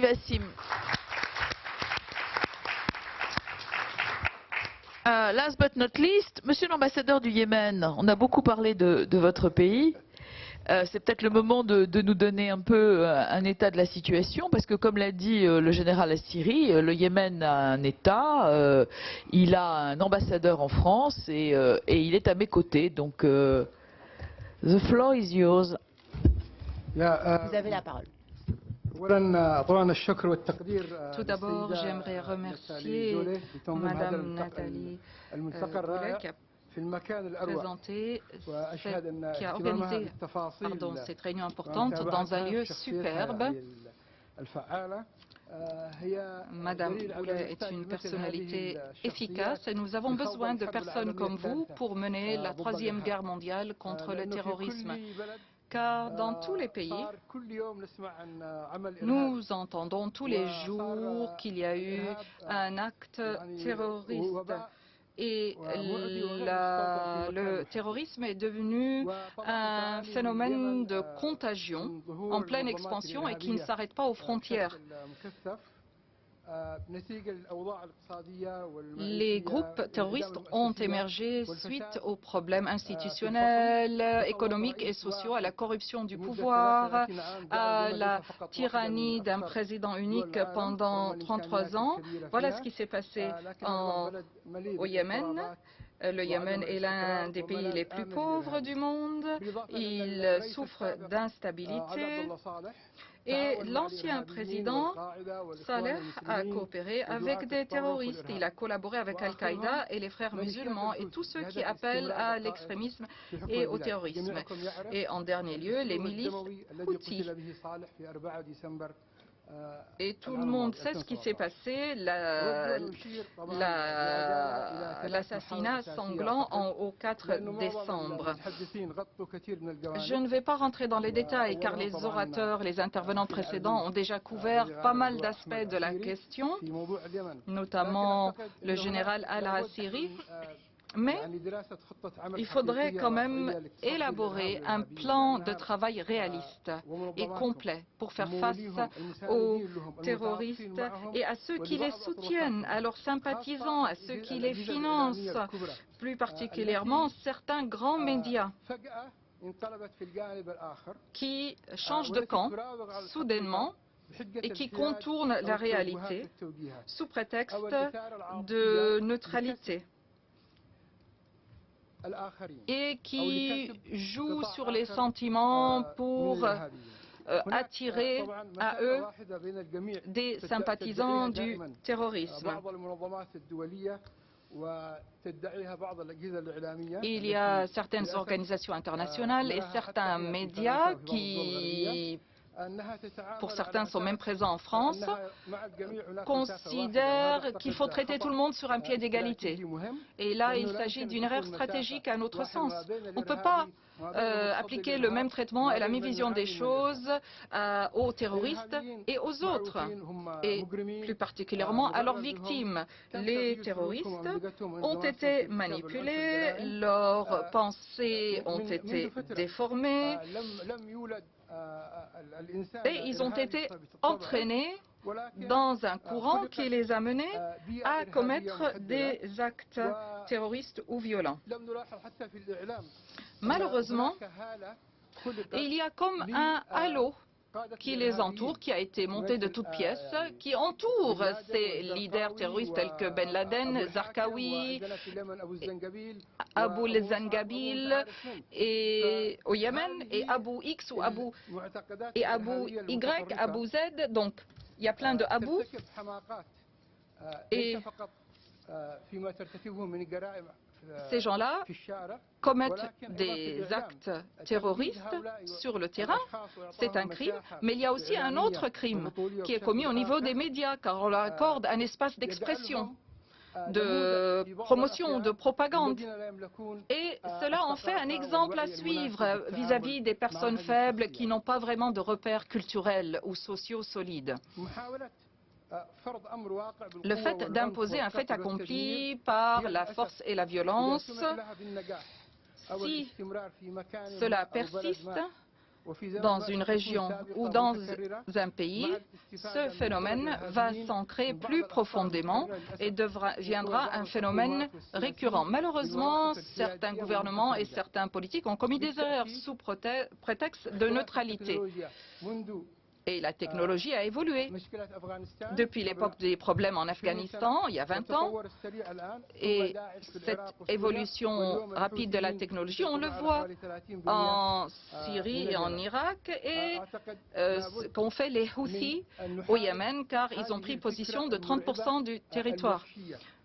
Wassim. Last but not least, Monsieur l'ambassadeur du Yémen, on a beaucoup parlé de votre pays. C'est peut-être le moment de nous donner un peu un état de la situation, parce que comme l'a dit le général Assiri, le Yémen a un État, il a un ambassadeur en France et il est à mes côtés. Donc, the floor is yours. Vous avez la parole. Tout d'abord, j'aimerais remercier Madame Nathalie Goulet qui a organisé cette réunion importante dans un lieu superbe. Madame Goulet est une personnalité efficace et nous avons besoin de personnes comme vous pour mener la Troisième Guerre mondiale contre le terrorisme. Car dans tous les pays, nous entendons tous les jours qu'il y a eu un acte terroriste. Et le terrorisme est devenu un phénomène de contagion en pleine expansion et qui ne s'arrête pas aux frontières. Les groupes terroristes ont émergé suite aux problèmes institutionnels, économiques et sociaux, à la corruption du pouvoir, à la tyrannie d'un président unique pendant 33 ans. Voilà ce qui s'est passé au Yémen. Le Yémen est l'un des pays les plus pauvres du monde. Il souffre d'instabilité. Et l'ancien président Saleh a coopéré avec des terroristes. Il a collaboré avec Al-Qaïda et les frères musulmans et tous ceux qui appellent à l'extrémisme et au terrorisme. Et en dernier lieu, les milices Houthis. Et tout le monde sait ce qui s'est passé, l'assassinat sanglant au 4 décembre. Je ne vais pas rentrer dans les détails car les orateurs, les intervenants précédents ont déjà couvert pas mal d'aspects de la question, notamment le général Al-Assiri. Mais il faudrait quand même élaborer un plan de travail réaliste et complet pour faire face aux terroristes et à ceux qui les soutiennent, à leurs sympathisants, à ceux qui les financent, plus particulièrement certains grands médias qui changent de camp soudainement et qui contournent la réalité sous prétexte de neutralité et qui jouent sur les sentiments pour attirer à eux des sympathisants du terrorisme. Il y a certaines organisations internationales et certains médias qui, pour certains sont même présents en France, considèrent qu'il faut traiter tout le monde sur un pied d'égalité. Et là, il s'agit d'une erreur stratégique à notre sens. On ne peut pas appliquer le même traitement et la même vision des choses aux terroristes et aux autres, et plus particulièrement à leurs victimes. Les terroristes ont été manipulés, leurs pensées ont été déformées, et ils ont été entraînés dans un courant qui les a menés à commettre des actes terroristes ou violents. Malheureusement, il y a comme un halo qui les entoure, qui a été monté de toutes pièces, qui entoure ces leaders terroristes tels que Ben Laden, Zarqawi, Abu Zangabil et au Yémen, et Abu X ou Abu Y, Abu Z. Donc, il y a plein de Abu. Et ces gens-là commettent des actes terroristes sur le terrain, c'est un crime, mais il y a aussi un autre crime qui est commis au niveau des médias, car on leur accorde un espace d'expression, de promotion, de propagande. Et cela en fait un exemple à suivre vis-à-vis des personnes faibles qui n'ont pas vraiment de repères culturels ou sociaux solides. Le fait d'imposer un fait accompli par la force et la violence, si cela persiste, dans une région ou dans un pays, ce phénomène va s'ancrer plus profondément et deviendra un phénomène récurrent. Malheureusement, certains gouvernements et certains politiques ont commis des erreurs sous prétexte de neutralité. Et la technologie a évolué. Depuis l'époque des problèmes en Afghanistan, il y a 20 ans, et cette évolution rapide de la technologie, on le voit en Syrie et en Irak, et ce qu'ont fait les Houthis au Yémen, car ils ont pris position de 30% du territoire.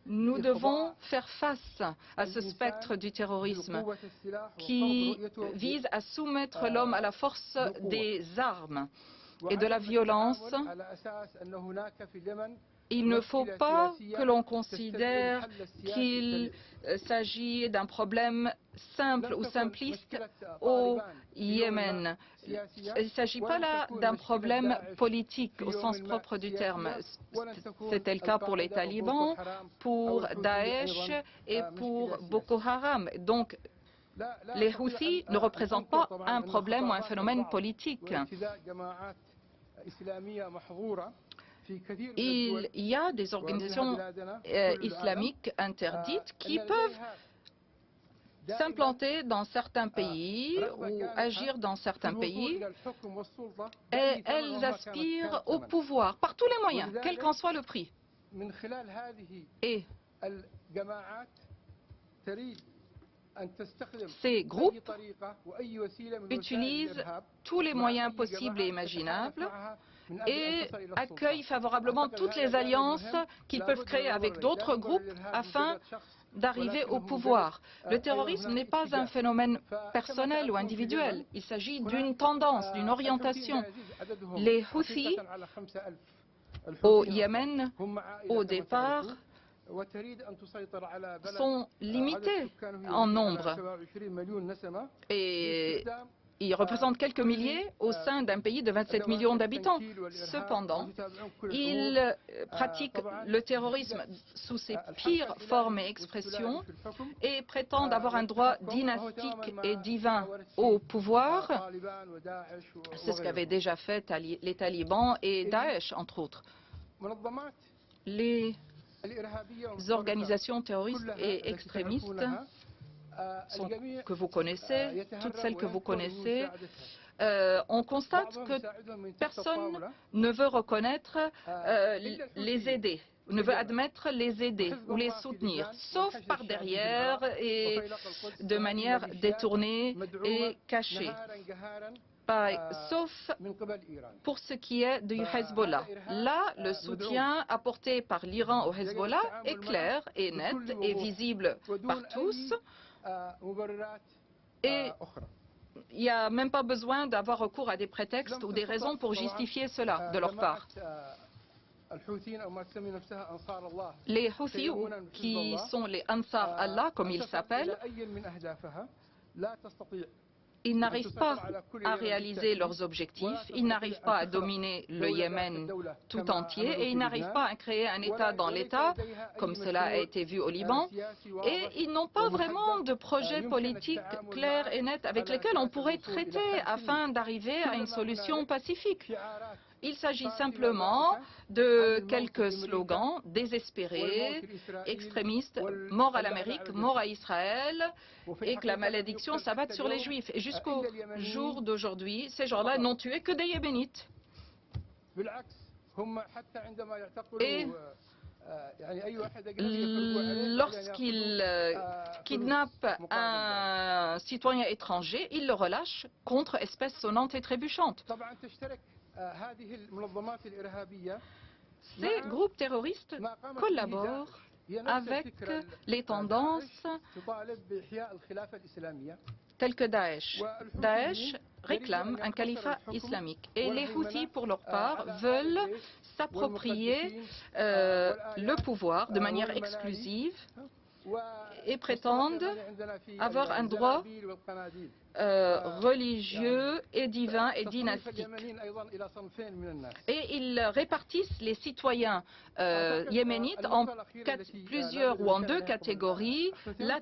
Nous devons faire face à ce spectre du terrorisme qui vise à soumettre l'homme à la force des armes et de la violence. Il ne faut pas que l'on considère qu'il s'agit d'un problème simple ou simpliste au Yémen. Il ne s'agit pas là d'un problème politique au sens propre du terme. C'était le cas pour les talibans, pour Daesh et pour Boko Haram. Donc, les Houthis ne représentent pas un problème ou un phénomène politique. Il y a des organisations islamiques interdites qui peuvent s'implanter dans certains pays ou agir dans certains pays, et elles aspirent au pouvoir par tous les moyens, quel qu'en soit le prix. Et ces groupes utilisent tous les moyens possibles et imaginables et accueillent favorablement toutes les alliances qu'ils peuvent créer avec d'autres groupes afin d'arriver au pouvoir. Le terrorisme n'est pas un phénomène personnel ou individuel. Il s'agit d'une tendance, d'une orientation. Les Houthis au Yémen, au départ, sont limités en nombre et ils représentent quelques milliers au sein d'un pays de 27 millions d'habitants. Cependant, ils pratiquent le terrorisme sous ses pires formes et expressions et prétendent avoir un droit dynastique et divin au pouvoir. C'est ce qu'avaient déjà fait les talibans et Daesh, entre autres. Les organisations terroristes et extrémistes que vous connaissez, toutes celles que vous connaissez, on constate que personne ne veut reconnaître les aider, ne veut admettre les aider ou les soutenir, sauf par derrière et de manière détournée et cachée. Sauf pour ce qui est du Hezbollah. Là, le soutien apporté par l'Iran au Hezbollah est clair et net et visible par tous. Et il n'y a même pas besoin d'avoir recours à des prétextes ou des raisons pour justifier cela de leur part. Les Houthis, qui sont les Ansar Allah, comme ils s'appellent, ils n'arrivent pas à réaliser leurs objectifs, ils n'arrivent pas à dominer le Yémen tout entier et ils n'arrivent pas à créer un État dans l'État, comme cela a été vu au Liban. Et ils n'ont pas vraiment de projet politique clair et net avec lesquels on pourrait traiter afin d'arriver à une solution pacifique. Il s'agit simplement de quelques slogans désespérés, extrémistes, mort à l'Amérique, mort à Israël, et que la malédiction s'abatte sur les Juifs. Et jusqu'au jour d'aujourd'hui, ces gens-là n'ont tué que des Yéménites. Et lorsqu'ils kidnappent un citoyen étranger, ils le relâchent contre espèce sonnante et trébuchante. Ces groupes terroristes collaborent avec les tendances telles que Daesh. Daesh réclame un califat islamique et les Houthis, pour leur part, veulent s'approprier le pouvoir de manière exclusive et prétendent avoir un droit religieux et divin et dynastique. Et ils répartissent les citoyens yéménites en plusieurs ou en deux catégories, la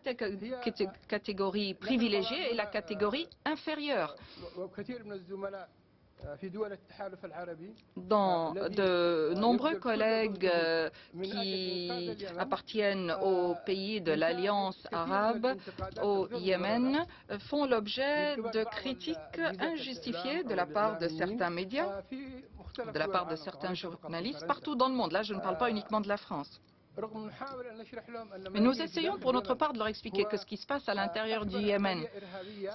catégorie privilégiée et la catégorie inférieure. Dans de nombreux collègues qui appartiennent aux pays de l'Alliance arabe au Yémen font l'objet de critiques injustifiées de la part de certains médias, de la part de certains journalistes partout dans le monde. Là, je ne parle pas uniquement de la France. Mais nous essayons pour notre part de leur expliquer que ce qui se passe à l'intérieur du Yémen,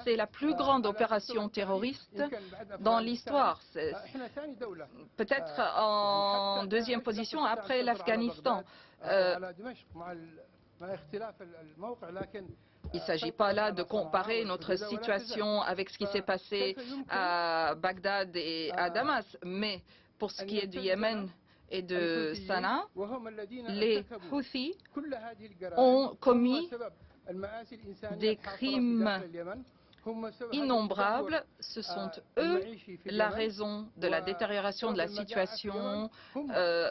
c'est la plus grande opération terroriste dans l'histoire. Peut-être en deuxième position après l'Afghanistan. Il ne s'agit pas là de comparer notre situation avec ce qui s'est passé à Bagdad et à Damas, mais pour ce qui est du Yémen et de Sanaa, les Houthis ont commis des crimes innombrables. Ce sont eux la raison de la détérioration de la situation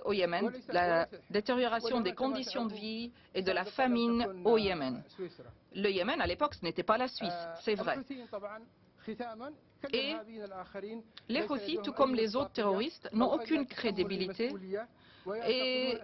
au Yémen, la détérioration des conditions de vie et de la famine au Yémen. Le Yémen, à l'époque, ce n'était pas la Suisse, c'est vrai. Et les Houthis, tout comme les autres terroristes, n'ont aucune crédibilité et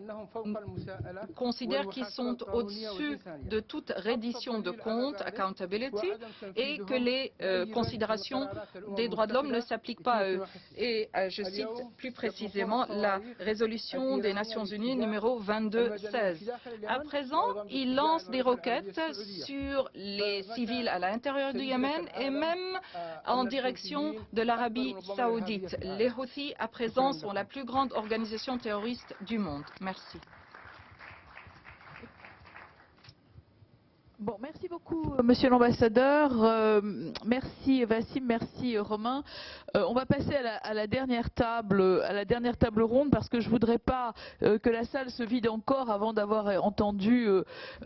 considèrent qu'ils sont au-dessus de toute reddition de comptes, accountability, et que les considérations des droits de l'homme ne s'appliquent pas à eux. Et je cite plus précisément la résolution des Nations Unies numéro 2216. À présent, ils lancent des roquettes sur les civils à l'intérieur du Yémen et même en direction de l'Arabie saoudite. Les Houthis, à présent, sont la plus grande organisation terroriste du monde. Merci. Bon, merci beaucoup, Monsieur l'ambassadeur. Merci Wassim, merci Romain. On va passer à la dernière table ronde parce que je voudrais pas que la salle se vide encore avant d'avoir entendu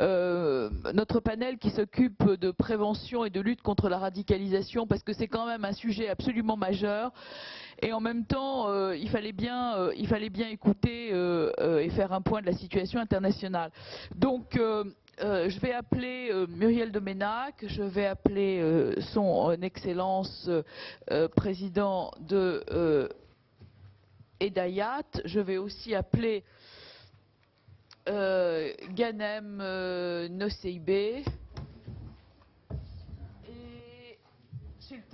notre panel qui s'occupe de prévention et de lutte contre la radicalisation, parce que c'est quand même un sujet absolument majeur. Et en même temps, il fallait bien écouter et faire un point de la situation internationale. Donc, je vais appeler Muriel Domenac, je vais appeler son Excellence président de Edayat, je vais aussi appeler Ghanem Nosseibeh et Sultan.